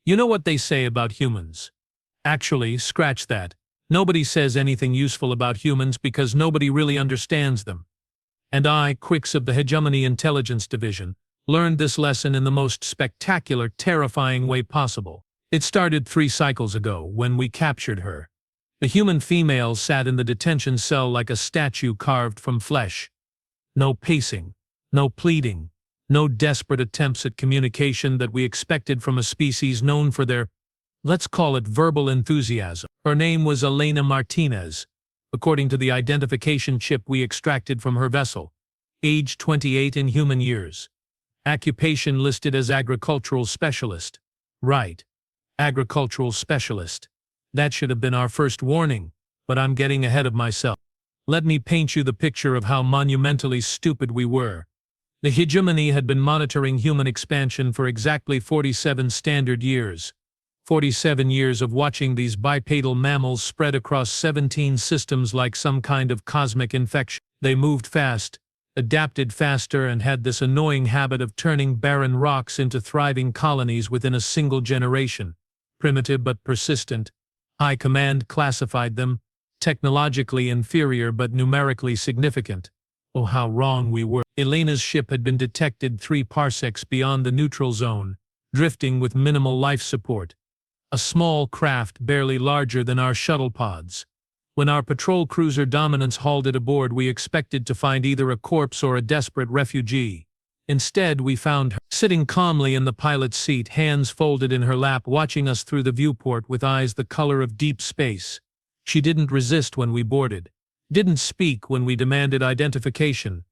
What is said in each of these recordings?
You know what they say about humans. Actually, scratch that. Nobody says anything useful about humans because nobody really understands them. And I, Quicks of the Hegemony Intelligence Division, learned this lesson in the most spectacular, terrifying way possible. It started 3 cycles ago, when we captured her. The human female sat in the detention cell like a statue carved from flesh. No pacing, no pleading, no desperate attempts at communication that we expected from a species known for their, let's call it, verbal enthusiasm. Her name was Elena Martinez, according to the identification chip we extracted from her vessel. Age 28 in human years. Occupation listed as agricultural specialist. Right. Agricultural specialist. That should have been our first warning, but I'm getting ahead of myself. Let me paint you the picture of how monumentally stupid we were. The hegemony had been monitoring human expansion for exactly 47 standard years. 47 years of watching these bipedal mammals spread across 17 systems like some kind of cosmic infection. They moved fast, adapted faster, and had this annoying habit of turning barren rocks into thriving colonies within a single generation. Primitive but persistent. High Command classified them, technologically inferior but numerically significant. Oh, how wrong we were. Elena's ship had been detected 3 parsecs beyond the neutral zone, drifting with minimal life support. A small craft barely larger than our shuttle pods. When our patrol cruiser Dominance hauled it aboard, we expected to find either a corpse or a desperate refugee. Instead, we found her sitting calmly in the pilot's seat, hands folded in her lap, watching us through the viewport with eyes the color of deep space. She didn't resist when we boarded, didn't speak when we demanded identification.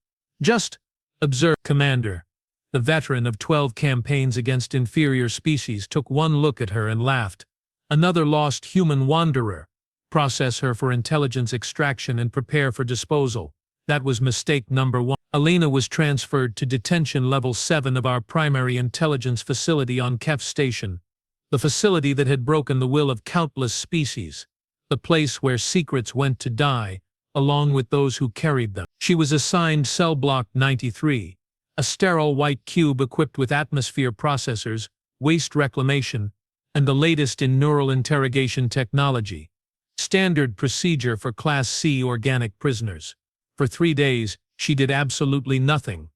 Just observe. Commander, the veteran of 12 campaigns against inferior species, took one look at her and laughed. Another lost human wanderer. Process her for intelligence extraction and prepare for disposal. That was mistake number 1. Elena was transferred to Detention Level 7 of our primary intelligence facility on Kef Station, the facility that had broken the will of countless species, the place where secrets went to die, along with those who carried them. She was assigned Cell Block 93, a sterile white cube equipped with atmosphere processors, waste reclamation, and the latest in neural interrogation technology. Standard procedure for Class C organic prisoners. For 3 days, she did absolutely nothing.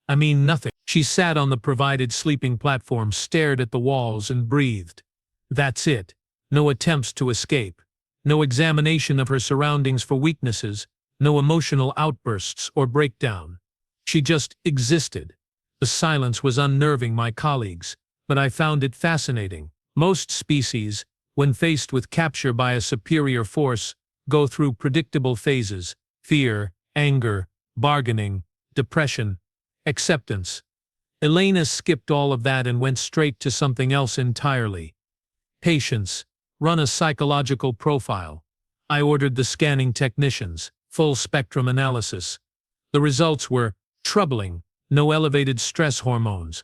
I mean nothing. She sat on the provided sleeping platform, stared at the walls, and breathed. That's it. No attempts to escape. No examination of her surroundings for weaknesses. No emotional outbursts or breakdown. She just existed. The silence was unnerving my colleagues, but I found it fascinating. Most species, when faced with capture by a superior force, go through predictable phases: fear, anger, bargaining, depression, acceptance. Elena skipped all of that and went straight to something else entirely. Patience. Run a psychological profile. I ordered the scanning technicians, full spectrum analysis. The results were troubling. No elevated stress hormones.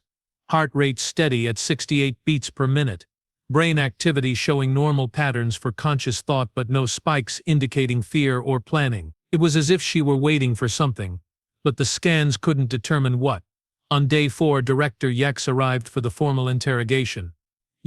Heart rate steady at 68 beats per minute. Brain activity showing normal patterns for conscious thought but no spikes indicating fear or planning. It was as if she were waiting for something, but the scans couldn't determine what. On day 4, Director Yex arrived for the formal interrogation.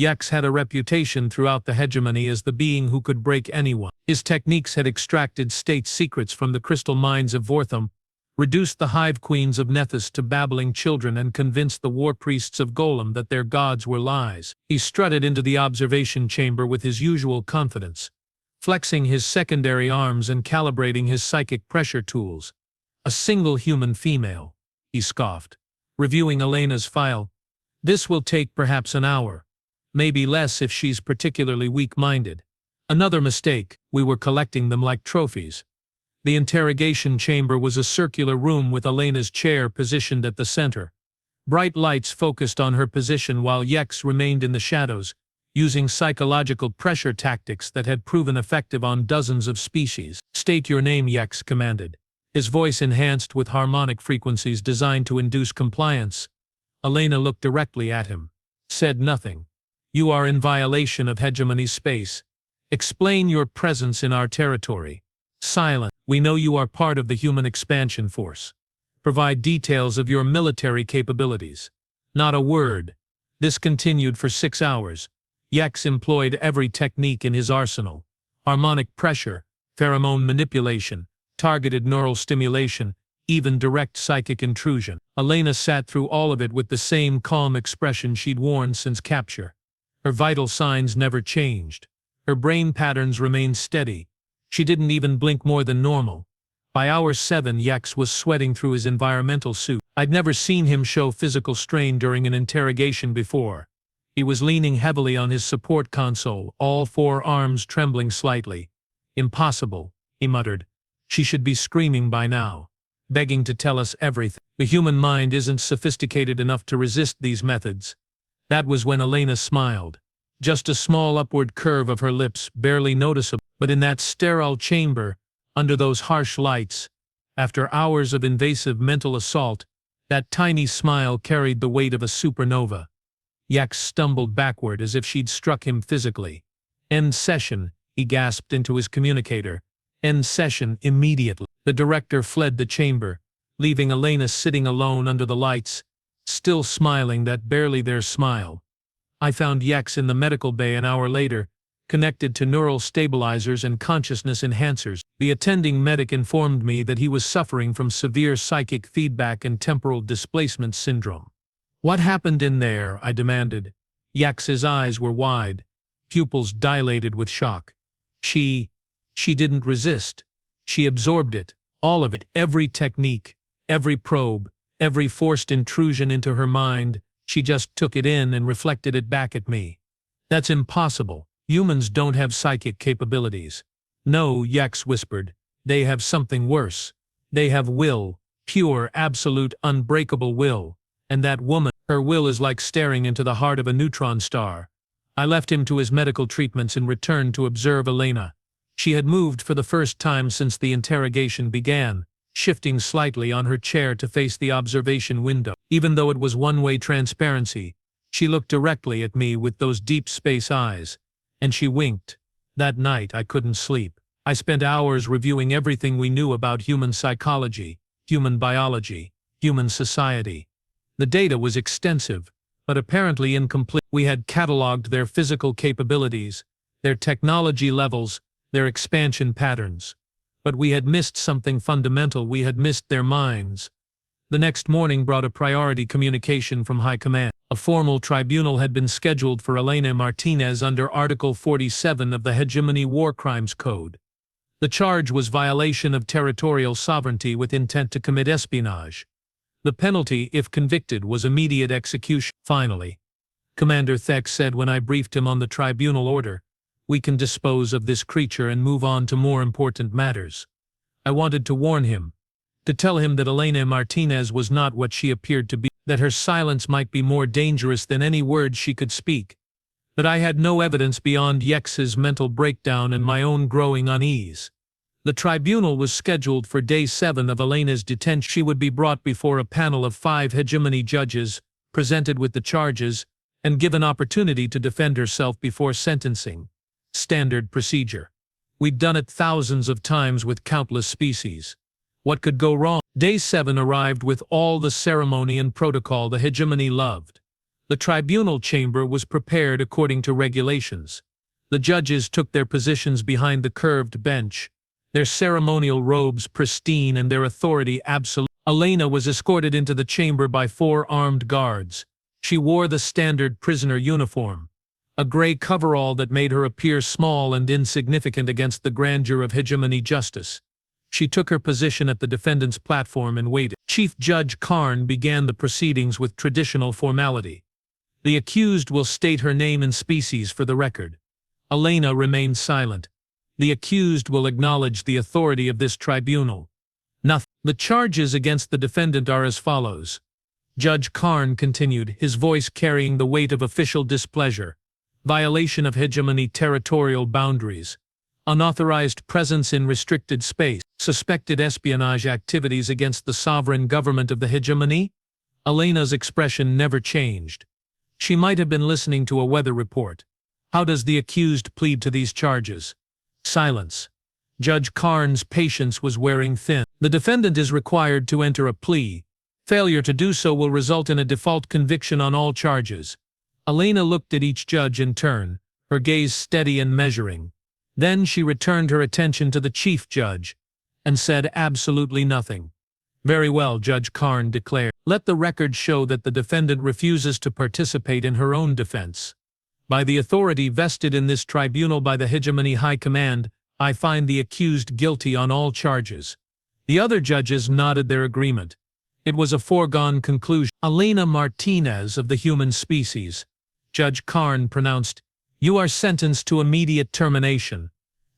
Yex had a reputation throughout the hegemony as the being who could break anyone. His techniques had extracted state secrets from the crystal mines of Vortham, reduced the hive queens of Nethys to babbling children, and convinced the war priests of Golem that their gods were lies. He strutted into the observation chamber with his usual confidence, flexing his secondary arms and calibrating his psychic pressure tools. A single human female, he scoffed, reviewing Elena's file. This will take perhaps an hour. Maybe less if she's particularly weak-minded. Another mistake, we were collecting them like trophies. The interrogation chamber was a circular room with Elena's chair positioned at the center. Bright lights focused on her position while Yex remained in the shadows, using psychological pressure tactics that had proven effective on dozens of species. State your name, Yex commanded, his voice enhanced with harmonic frequencies designed to induce compliance. Elena looked directly at him, said nothing. You are in violation of hegemony space. Explain your presence in our territory. Silent. We know you are part of the human expansion force. Provide details of your military capabilities. Not a word. This continued for 6 hours, Yex employed every technique in his arsenal: harmonic pressure, pheromone manipulation, targeted neural stimulation, even direct psychic intrusion. Elena sat through all of it with the same calm expression she'd worn since capture. Her vital signs never changed. Her brain patterns remained steady. She didn't even blink more than normal. By hour 7, Yex was sweating through his environmental suit. I'd never seen him show physical strain during an interrogation before. He was leaning heavily on his support console, all 4 arms trembling slightly. "Impossible," he muttered. "She should be screaming by now, begging to tell us everything. The human mind isn't sophisticated enough to resist these methods." That was when Elena smiled. Just a small upward curve of her lips, barely noticeable. But in that sterile chamber, under those harsh lights, after hours of invasive mental assault, that tiny smile carried the weight of a supernova. Yex stumbled backward as if she'd struck him physically. "End session," he gasped into his communicator. "End session immediately." The director fled the chamber, leaving Elena sitting alone under the lights, still smiling that barely there smile. I found Yex in the medical bay an hour later, connected to neural stabilizers and consciousness enhancers. The attending medic informed me that he was suffering from severe psychic feedback and temporal displacement syndrome. "What happened in there?" I demanded. Yex's eyes were wide, pupils dilated with shock. She didn't resist. She absorbed it, all of it, every technique, every probe, every forced intrusion into her mind. She just took it in and reflected it back at me. "That's impossible. Humans don't have psychic capabilities." "No," Yex whispered. "They have something worse. They have will, pure, absolute, unbreakable will. And that woman, her will is like staring into the heart of a neutron star." I left him to his medical treatments and returned to observe Elena. She had moved for the first time since the interrogation began, shifting slightly on her chair to face the observation window. Even though it was one-way transparency, she looked directly at me with those deep space eyes. And she winked. That night I couldn't sleep. I spent hours reviewing everything we knew about human psychology, human biology, human society. The data was extensive, but apparently incomplete. We had cataloged their physical capabilities, their technology levels, their expansion patterns. But we had missed something fundamental. We had missed their minds. The next morning brought a priority communication from High Command. A formal tribunal had been scheduled for Elena Martinez under Article 47 of the Hegemony War Crimes Code. The charge was violation of territorial sovereignty with intent to commit espionage. The penalty, if convicted, was immediate execution. Finally, Commander Thek said when I briefed him on the tribunal order, "We can dispose of this creature and move on to more important matters." I wanted to warn him, to tell him that Elena Martinez was not what she appeared to be, that her silence might be more dangerous than any words she could speak, that I had no evidence beyond Yex's mental breakdown and my own growing unease. The tribunal was scheduled for day 7 of Elena's detention. She would be brought before a panel of 5 hegemony judges, presented with the charges, and given opportunity to defend herself before sentencing. Standard procedure. We'd done it thousands of times with countless species. What could go wrong? Day 7 arrived with all the ceremony and protocol the hegemony loved. The tribunal chamber was prepared according to regulations. The judges took their positions behind the curved bench, their ceremonial robes pristine and their authority absolute. Elena was escorted into the chamber by 4 armed guards. She wore the standard prisoner uniform, a gray coverall that made her appear small and insignificant against the grandeur of hegemony justice. She took her position at the defendant's platform and waited. Chief Judge Karn began the proceedings with traditional formality. "The accused will state her name and species for the record." Elena remained silent. "The accused will acknowledge the authority of this tribunal." Nothing. "The charges against the defendant are as follows." Judge Karn continued, his voice carrying the weight of official displeasure. "Violation of hegemony territorial boundaries. Unauthorized presence in restricted space. Suspected espionage activities against the sovereign government of the hegemony." Elena's expression never changed. She might have been listening to a weather report. "How does the accused plead to these charges?" Silence. Judge Karn's patience was wearing thin. "The defendant is required to enter a plea. Failure to do so will result in a default conviction on all charges." Elena looked at each judge in turn, her gaze steady and measuring. Then she returned her attention to the chief judge and said absolutely nothing. "Very well," Judge Karn declared. "Let the record show that the defendant refuses to participate in her own defense. By the authority vested in this tribunal by the Hegemony High Command, I find the accused guilty on all charges." The other judges nodded their agreement. It was a foregone conclusion. "Elena Martinez of the human species," Judge Karn pronounced, "you are sentenced to immediate termination.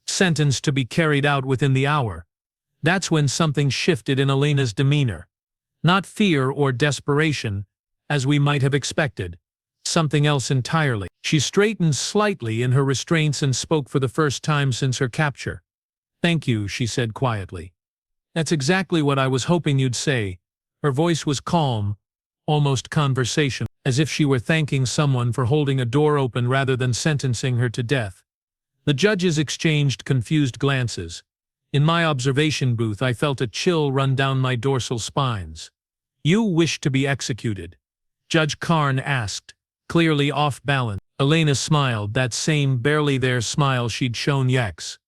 Sentenced to be carried out within the hour." That's when something shifted in Elena's demeanor. Not fear or desperation, as we might have expected. Something else entirely. She straightened slightly in her restraints and spoke for the first time since her capture. "Thank you," she said quietly. "That's exactly what I was hoping you'd say." Her voice was calm, almost conversational, as if she were thanking someone for holding a door open rather than sentencing her to death. The judges exchanged confused glances. In my observation booth, I felt a chill run down my dorsal spines. "You wish to be executed?" Judge Karn asked, clearly off balance. Elena smiled, that same barely there smile she'd shown Yex.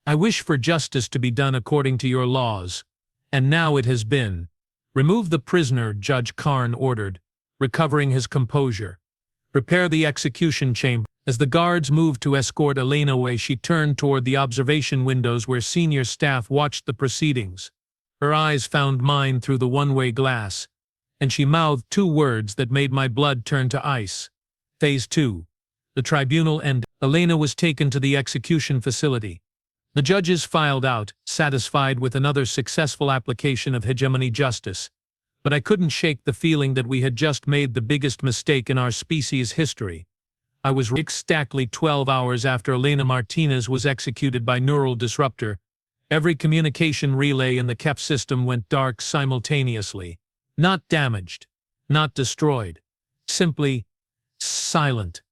"I wish for justice to be done according to your laws. And now it has been." "Remove the prisoner," Judge Karn ordered, recovering his composure. "Prepare the execution chamber." As the guards moved to escort Elena away, she turned toward the observation windows where senior staff watched the proceedings. Her eyes found mine through the one-way glass, and she mouthed two words that made my blood turn to ice. Phase 2. The tribunal ended. Elena was taken to the execution facility. The judges filed out, satisfied with another successful application of hegemony justice. But I couldn't shake the feeling that we had just made the biggest mistake in our species' history. I was exactly 12 hours after Elena Martinez was executed by neural disruptor. Every communication relay in the KEP system went dark simultaneously. Not damaged, not destroyed, simply silent.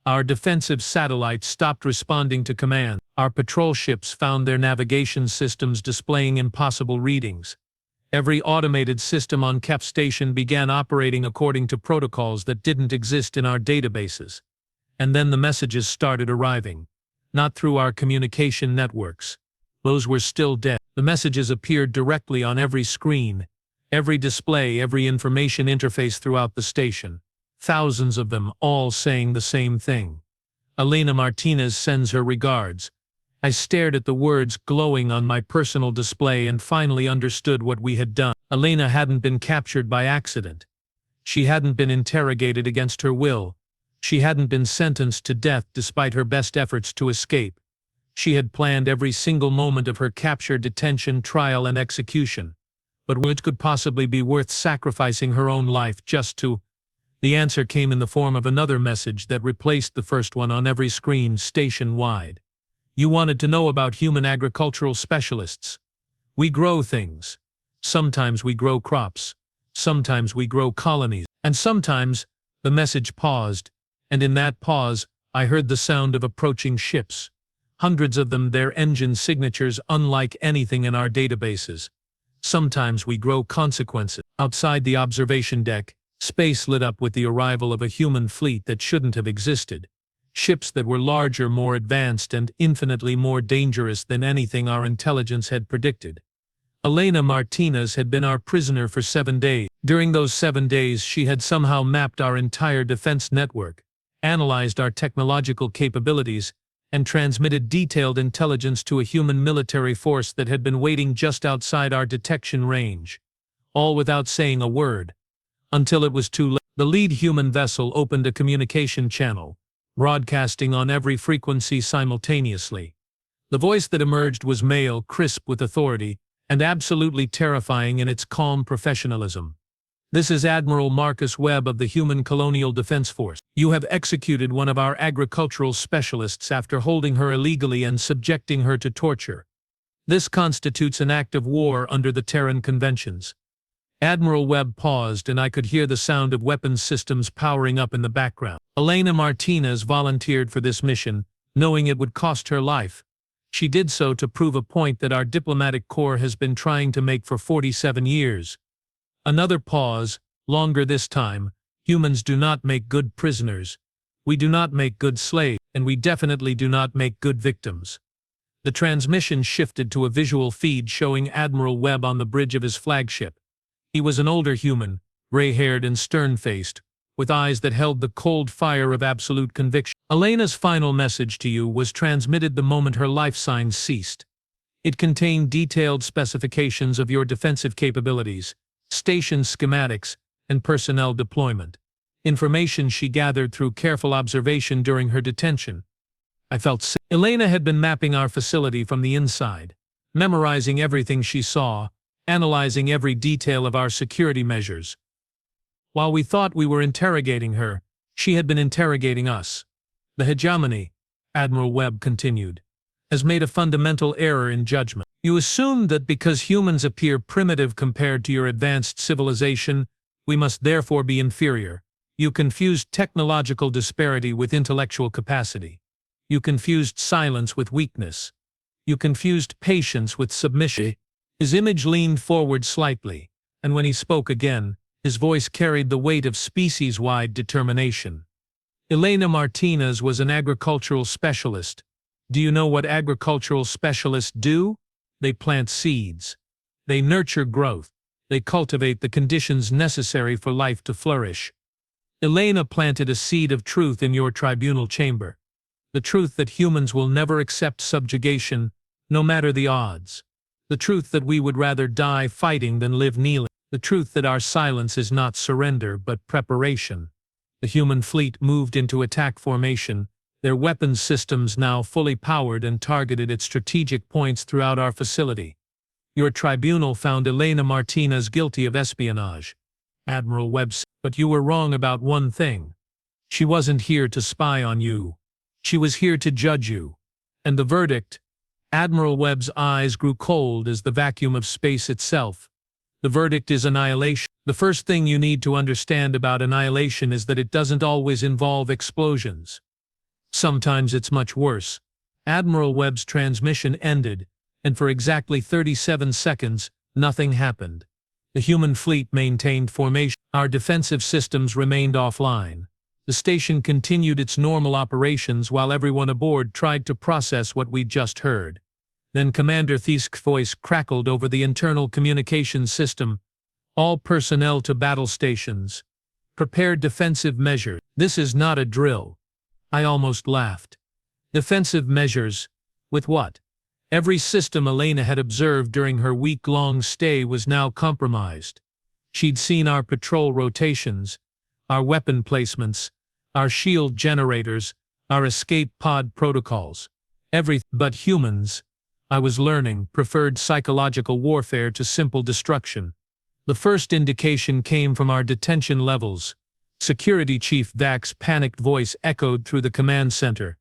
Our defensive satellites stopped responding to command. Our patrol ships found their navigation systems displaying impossible readings. Every automated system on KEP station began operating according to protocols that didn't exist in our databases. And then the messages started arriving. Not through our communication networks. Those were still dead. The messages appeared directly on every screen, every display, every information interface throughout the station. Thousands of them, all saying the same thing. "Elena Martinez sends her regards." I stared at the words glowing on my personal display and finally understood what we had done. Elena hadn't been captured by accident. She hadn't been interrogated against her will. She hadn't been sentenced to death despite her best efforts to escape. She had planned every single moment of her capture, detention, trial, and execution. But what could possibly be worth sacrificing her own life just to? The answer came in the form of another message that replaced the first one on every screen station-wide. "You wanted to know about human agricultural specialists. We grow things. Sometimes we grow crops. Sometimes we grow colonies. And sometimes," the message paused, and in that pause, I heard the sound of approaching ships. Hundreds of them, their engine signatures unlike anything in our databases. "Sometimes we grow consequences." Outside the observation deck, space lit up with the arrival of a human fleet that shouldn't have existed. Ships that were larger, more advanced, and infinitely more dangerous than anything our intelligence had predicted. Elena Martinez had been our prisoner for 7 days. During those 7 days, she had somehow mapped our entire defense network, analyzed our technological capabilities, and transmitted detailed intelligence to a human military force that had been waiting just outside our detection range. All without saying a word. Until it was too late. The lead human vessel opened a communication channel, broadcasting on every frequency simultaneously. The voice that emerged was male, crisp with authority, and absolutely terrifying in its calm professionalism. "This is Admiral Marcus Webb of the Human Colonial Defense Force. You have executed one of our agricultural specialists after holding her illegally and subjecting her to torture. This constitutes an act of war under the Terran Conventions." Admiral Webb paused, and I could hear the sound of weapons systems powering up in the background. "Elena Martinez volunteered for this mission, knowing it would cost her life. She did so to prove a point that our diplomatic corps has been trying to make for 47 years. Another pause, longer this time. "Humans do not make good prisoners. We do not make good slaves, and we definitely do not make good victims. The transmission shifted to a visual feed showing Admiral Webb on the bridge of his flagship. He was an older human, gray-haired and stern-faced, with eyes that held the cold fire of absolute conviction. Elena's final message to you was transmitted the moment her life signs ceased. It contained detailed specifications of your defensive capabilities, station schematics, and personnel deployment. Information she gathered through careful observation during her detention. I felt sick. Elena had been mapping our facility from the inside, memorizing everything she saw, analyzing every detail of our security measures. While we thought we were interrogating her, she had been interrogating us. The hegemony, Admiral Webb continued, has made a fundamental error in judgment. You assumed that because humans appear primitive compared to your advanced civilization, we must therefore be inferior. You confused technological disparity with intellectual capacity. You confused silence with weakness. You confused patience with submission. His image leaned forward slightly, and when he spoke again, his voice carried the weight of species-wide determination. Elena Martinez was an agricultural specialist. Do you know what agricultural specialists do? They plant seeds. They nurture growth. They cultivate the conditions necessary for life to flourish. Elena planted a seed of truth in your tribunal chamber. The truth that humans will never accept subjugation, no matter the odds. The truth that we would rather die fighting than live kneeling. The truth that our silence is not surrender but preparation. The human fleet moved into attack formation, their weapons systems now fully powered and targeted at strategic points throughout our facility. Your tribunal found Elena Martinez guilty of espionage. Admiral Webb said, but you were wrong about one thing. She wasn't here to spy on you. She was here to judge you. And the verdict? Admiral Webb's eyes grew cold as the vacuum of space itself. The verdict is annihilation. The first thing you need to understand about annihilation is that it doesn't always involve explosions. Sometimes it's much worse. Admiral Webb's transmission ended, and for exactly 37 seconds, nothing happened. The human fleet maintained formation. Our defensive systems remained offline. The station continued its normal operations while everyone aboard tried to process what we'd just heard. Then Commander Thiesch's voice crackled over the internal communications system. All personnel to battle stations. Prepare defensive measures. This is not a drill. I almost laughed. Defensive measures? With what? Every system Elena had observed during her week-long stay was now compromised. She'd seen our patrol rotations, our weapon placements, our shield generators, our escape pod protocols. Everything but humans, I was learning, preferred psychological warfare to simple destruction. The first indication came from our detention levels. Security Chief Dak's panicked voice echoed through the command center.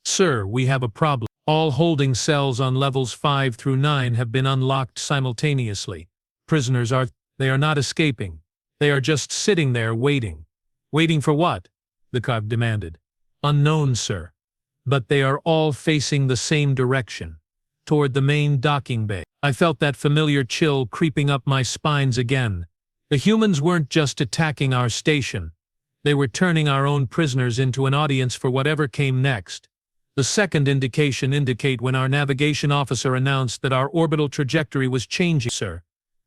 Sir, we have a problem. All holding cells on levels 5 through 9 have been unlocked simultaneously. Prisoners they are not escaping. They are just sitting there waiting. Waiting for what? The cop demanded. Unknown, sir. But they are all facing the same direction. Toward the main docking bay. I felt that familiar chill creeping up my spines again. The humans weren't just attacking our station. They were turning our own prisoners into an audience for whatever came next. The second indication indicate when our navigation officer announced that our orbital trajectory was changing, sir.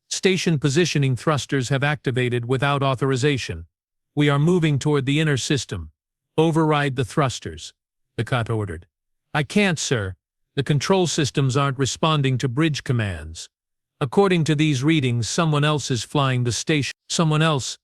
Station positioning thrusters have activated without authorization. We are moving toward the inner system. Override the thrusters, the cop ordered. I can't, sir. The control systems aren't responding to bridge commands. According to these readings, someone else is flying the station. Someone else?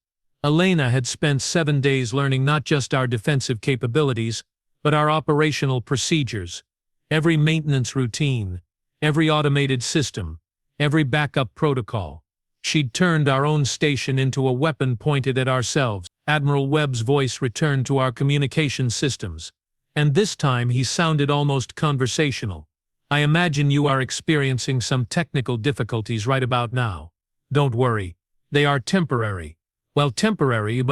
Elena had spent 7 days learning not just our defensive capabilities, but our operational procedures. Every maintenance routine, every automated system, every backup protocol. She'd turned our own station into a weapon pointed at ourselves. Admiral Webb's voice returned to our communication systems. And this time he sounded almost conversational. I imagine you are experiencing some technical difficulties right about now. Don't worry. They are temporary. Well, temporary in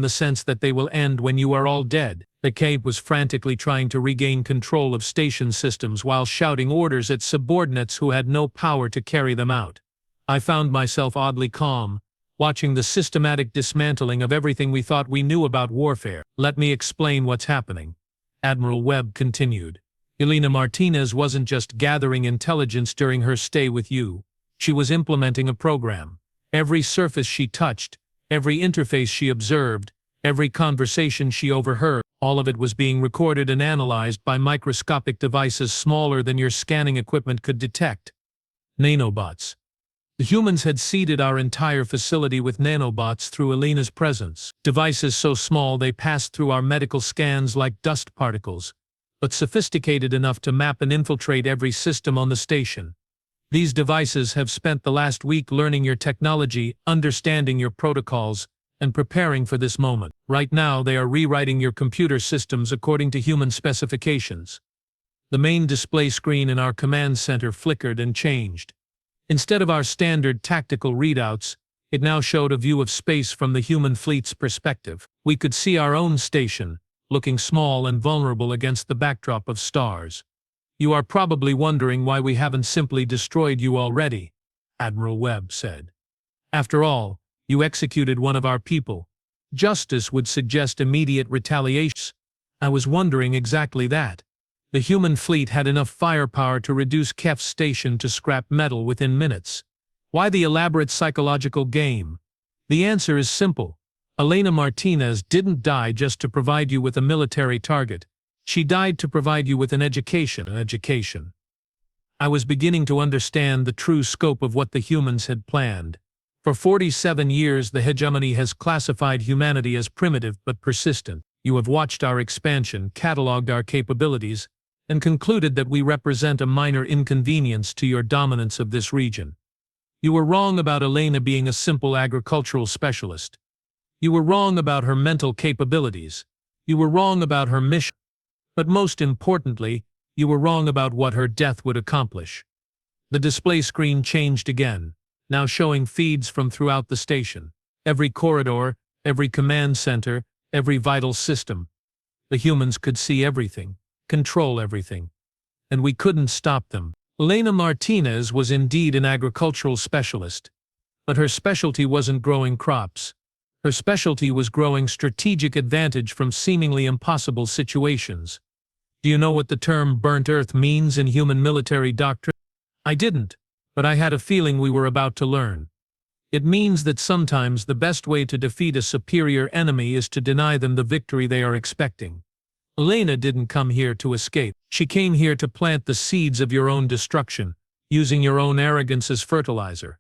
the sense that they will end when you are all dead. The cape was frantically trying to regain control of station systems while shouting orders at subordinates who had no power to carry them out. I found myself oddly calm, watching the systematic dismantling of everything we thought we knew about warfare. Let me explain what's happening. Admiral Webb continued. Elena Martinez wasn't just gathering intelligence during her stay with you. She was implementing a program. Every surface she touched, every interface she observed, every conversation she overheard, all of it was being recorded and analyzed by microscopic devices smaller than your scanning equipment could detect. Nanobots. The humans had seeded our entire facility with nanobots through Elena's presence. Devices so small they passed through our medical scans like dust particles, but sophisticated enough to map and infiltrate every system on the station. These devices have spent the last week learning your technology, understanding your protocols, and preparing for this moment. Right now, they are rewriting your computer systems according to human specifications. The main display screen in our command center flickered and changed. Instead of our standard tactical readouts, it now showed a view of space from the human fleet's perspective. We could see our own station, looking small and vulnerable against the backdrop of stars. You are probably wondering why we haven't simply destroyed you already, Admiral Webb said. After all, you executed one of our people. Justice would suggest immediate retaliation. I was wondering exactly that. The human fleet had enough firepower to reduce Kef's station to scrap metal within minutes. Why the elaborate psychological game? The answer is simple. Elena Martinez didn't die just to provide you with a military target. She died to provide you with an education. I was beginning to understand the true scope of what the humans had planned. For 47 years, the hegemony has classified humanity as primitive but persistent. You have watched our expansion, catalogued our capabilities, and concluded that we represent a minor inconvenience to your dominance of this region. You were wrong about Elena being a simple agricultural specialist. You were wrong about her mental capabilities. You were wrong about her mission. But most importantly, you were wrong about what her death would accomplish. The display screen changed again, now showing feeds from throughout the station. Every corridor, every command center, every vital system. The humans could see everything, control everything. And we couldn't stop them. Elena Martinez was indeed an agricultural specialist. But her specialty wasn't growing crops. Her specialty was growing strategic advantage from seemingly impossible situations. Do you know what the term burnt earth means in human military doctrine? I didn't, but I had a feeling we were about to learn. It means that sometimes the best way to defeat a superior enemy is to deny them the victory they are expecting. Elena didn't come here to escape. She came here to plant the seeds of your own destruction, using your own arrogance as fertilizer.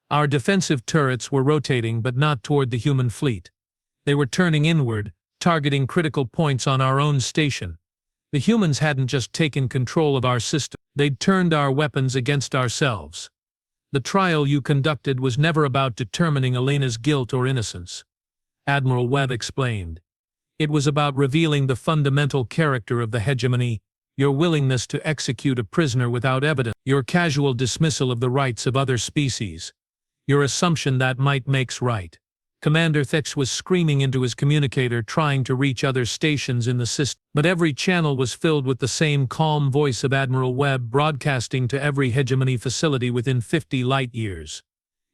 Our defensive turrets were rotating, but not toward the human fleet. They were turning inward, targeting critical points on our own station. The humans hadn't just taken control of our system, they'd turned our weapons against ourselves. The trial you conducted was never about determining Elena's guilt or innocence. Admiral Webb explained. It was about revealing the fundamental character of the hegemony, your willingness to execute a prisoner without evidence, your casual dismissal of the rights of other species, your assumption that might makes right. Commander Thex was screaming into his communicator, trying to reach other stations in the system, but every channel was filled with the same calm voice of Admiral Webb broadcasting to every hegemony facility within 50 light-years.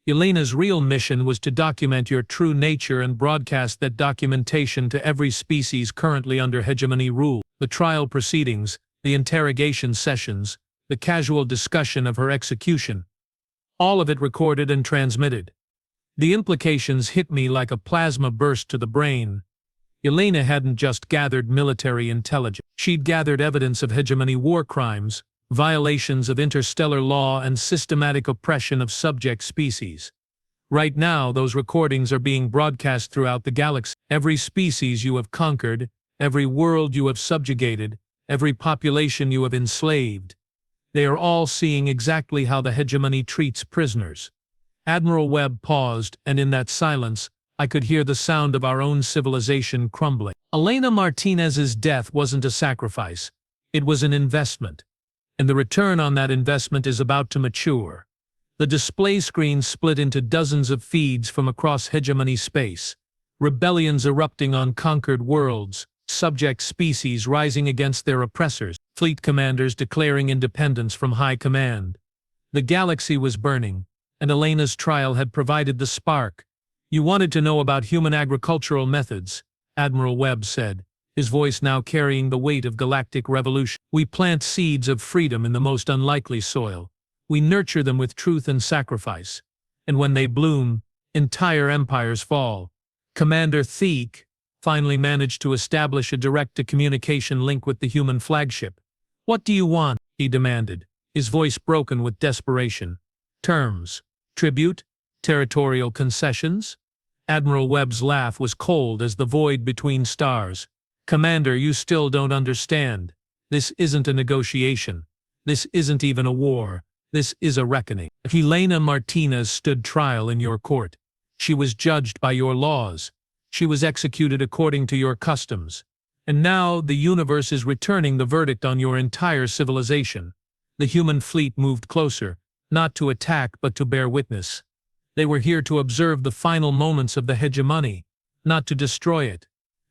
Elena's real mission was to document your true nature and broadcast that documentation to every species currently under hegemony rule. The trial proceedings, the interrogation sessions, the casual discussion of her execution. All of it recorded and transmitted. The implications hit me like a plasma burst to the brain. Elena hadn't just gathered military intelligence. She'd gathered evidence of hegemony war crimes, violations of interstellar law, and systematic oppression of subject species. Right now, those recordings are being broadcast throughout the galaxy. Every species you have conquered, every world you have subjugated, every population you have enslaved. They are all seeing exactly how the hegemony treats prisoners. Admiral Webb paused, and in that silence, I could hear the sound of our own civilization crumbling. Elena Martinez's death wasn't a sacrifice. It was an investment. And the return on that investment is about to mature. The display screen split into dozens of feeds from across hegemony space. Rebellions erupting on conquered worlds, subject species rising against their oppressors, fleet commanders declaring independence from high command. The galaxy was burning, and Elena's trial had provided the spark. You wanted to know about human agricultural methods, Admiral Webb said, his voice now carrying the weight of galactic revolution. We plant seeds of freedom in the most unlikely soil. We nurture them with truth and sacrifice. And when they bloom, entire empires fall. Commander Theek finally managed to establish a direct-to-communication link with the human flagship. What do you want? He demanded, his voice broken with desperation. Terms. Tribute? Territorial concessions? Admiral Webb's laugh was cold as the void between stars. Commander, you still don't understand. This isn't a negotiation. This isn't even a war. This is a reckoning. Elena Martinez stood trial in your court. She was judged by your laws. She was executed according to your customs. And now the universe is returning the verdict on your entire civilization. The human fleet moved closer, not to attack but to bear witness. They were here to observe the final moments of the hegemony, not to destroy it.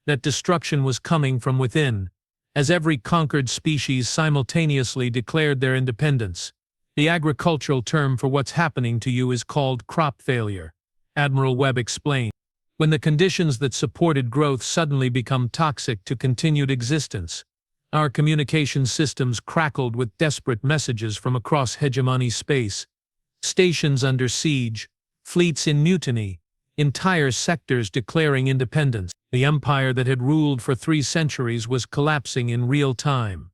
That destruction was coming from within, as every conquered species simultaneously declared their independence. The agricultural term for what's happening to you is called crop failure, Admiral Webb explained. When the conditions that supported growth suddenly become toxic to continued existence. Our communication systems crackled with desperate messages from across hegemony space. Stations under siege, fleets in mutiny, entire sectors declaring independence. The empire that had ruled for 3 centuries was collapsing in real time.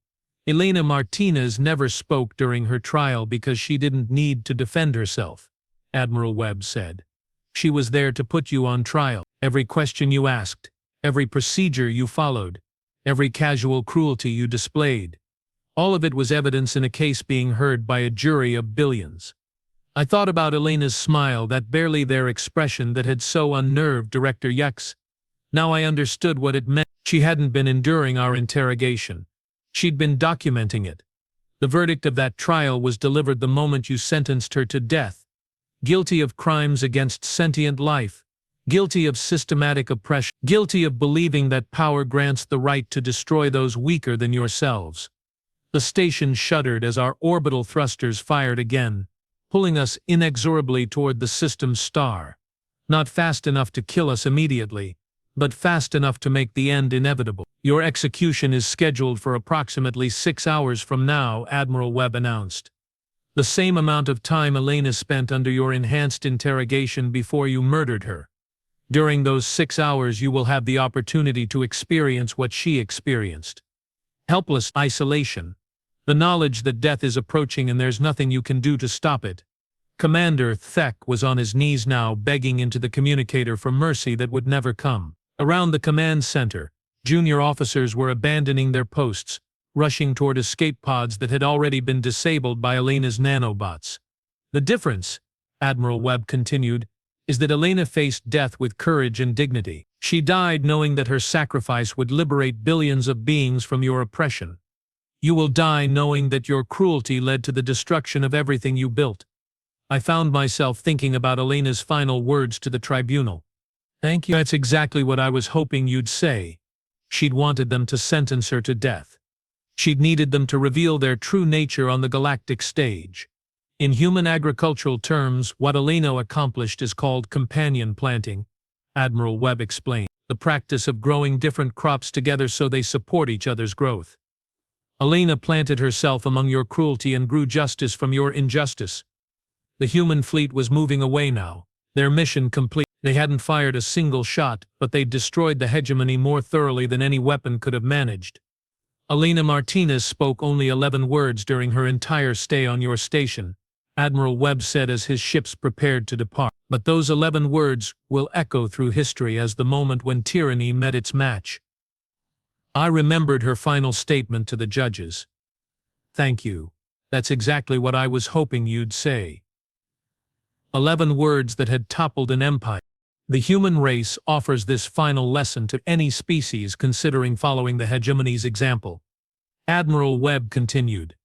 Elena Martinez never spoke during her trial because she didn't need to defend herself, Admiral Webb said. She was there to put you on trial. Every question you asked, every procedure you followed, every casual cruelty you displayed. All of it was evidence in a case being heard by a jury of billions. I thought about Elena's smile, that barely there expression that had so unnerved Director Yex. Now I understood what it meant. She hadn't been enduring our interrogation. She'd been documenting it. The verdict of that trial was delivered the moment you sentenced her to death. Guilty of crimes against sentient life. Guilty of systematic oppression. Guilty of believing that power grants the right to destroy those weaker than yourselves. The station shuddered as our orbital thrusters fired again, pulling us inexorably toward the system's star. Not fast enough to kill us immediately, but fast enough to make the end inevitable. Your execution is scheduled for approximately 6 hours from now, Admiral Webb announced. The same amount of time Elena spent under your enhanced interrogation before you murdered her. During those 6 hours you will have the opportunity to experience what she experienced. Helpless isolation. The knowledge that death is approaching and there's nothing you can do to stop it. Commander Theek was on his knees now, begging into the communicator for mercy that would never come. Around the command center, junior officers were abandoning their posts, rushing toward escape pods that had already been disabled by Elena's nanobots. The difference, Admiral Webb continued, is that Elena faced death with courage and dignity. She died knowing that her sacrifice would liberate billions of beings from your oppression. You will die knowing that your cruelty led to the destruction of everything you built. I found myself thinking about Elena's final words to the tribunal. Thank you. That's exactly what I was hoping you'd say. She'd wanted them to sentence her to death. She'd needed them to reveal their true nature on the galactic stage. In human agricultural terms, what Elena accomplished is called companion planting, Admiral Webb explained. The practice of growing different crops together so they support each other's growth. Elena planted herself among your cruelty and grew justice from your injustice. The human fleet was moving away now, their mission complete. They hadn't fired a single shot, but they'd destroyed the hegemony more thoroughly than any weapon could have managed. Elena Martinez spoke only 11 words during her entire stay on your station, Admiral Webb said as his ships prepared to depart. But those 11 words will echo through history as the moment when tyranny met its match. I remembered her final statement to the judges. Thank you. That's exactly what I was hoping you'd say. 11 words that had toppled an empire. The human race offers this final lesson to any species considering following the hegemony's example. Admiral Webb continued.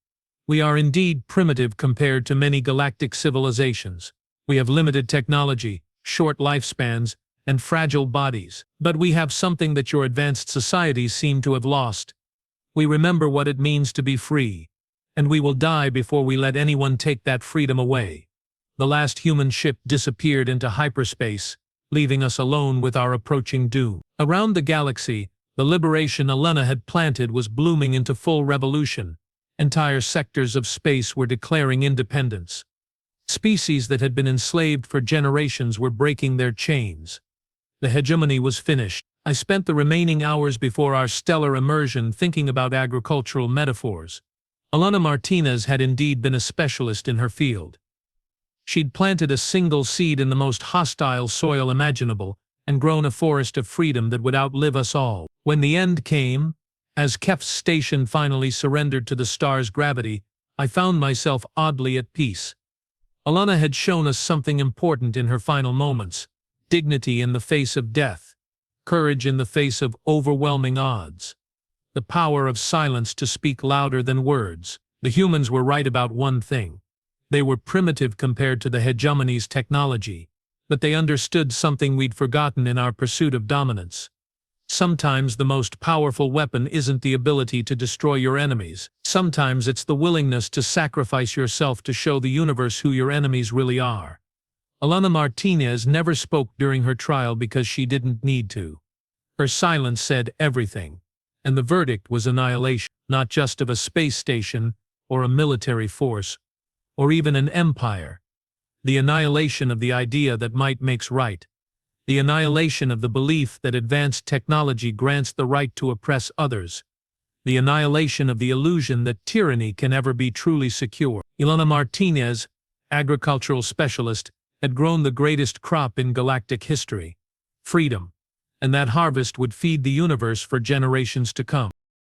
We are indeed primitive compared to many galactic civilizations. We have limited technology, short lifespans, and fragile bodies. But we have something that your advanced societies seem to have lost. We remember what it means to be free, and we will die before we let anyone take that freedom away. The last human ship disappeared into hyperspace, leaving us alone with our approaching doom. Around the galaxy, the liberation Elena had planted was blooming into full revolution. Entire sectors of space were declaring independence. Species that had been enslaved for generations were breaking their chains. The hegemony was finished. I spent the remaining hours before our stellar immersion thinking about agricultural metaphors. Elena Martinez had indeed been a specialist in her field. She'd planted a single seed in the most hostile soil imaginable and grown a forest of freedom that would outlive us all. When the end came, as Kef's station finally surrendered to the star's gravity, I found myself oddly at peace. Elena had shown us something important in her final moments: dignity in the face of death, courage in the face of overwhelming odds, the power of silence to speak louder than words. The humans were right about one thing. They were primitive compared to the hegemony's technology, but they understood something we'd forgotten in our pursuit of dominance. Sometimes the most powerful weapon isn't the ability to destroy your enemies. Sometimes it's the willingness to sacrifice yourself to show the universe who your enemies really are. Elena Martinez never spoke during her trial because she didn't need to. Her silence said everything, and the verdict was annihilation, not just of a space station or a military force, or even an empire. The annihilation of the idea that might makes right. The annihilation of the belief that advanced technology grants the right to oppress others. The annihilation of the illusion that tyranny can ever be truly secure. Elena Martinez, agricultural specialist, had grown the greatest crop in galactic history: freedom. And that harvest would feed the universe for generations to come.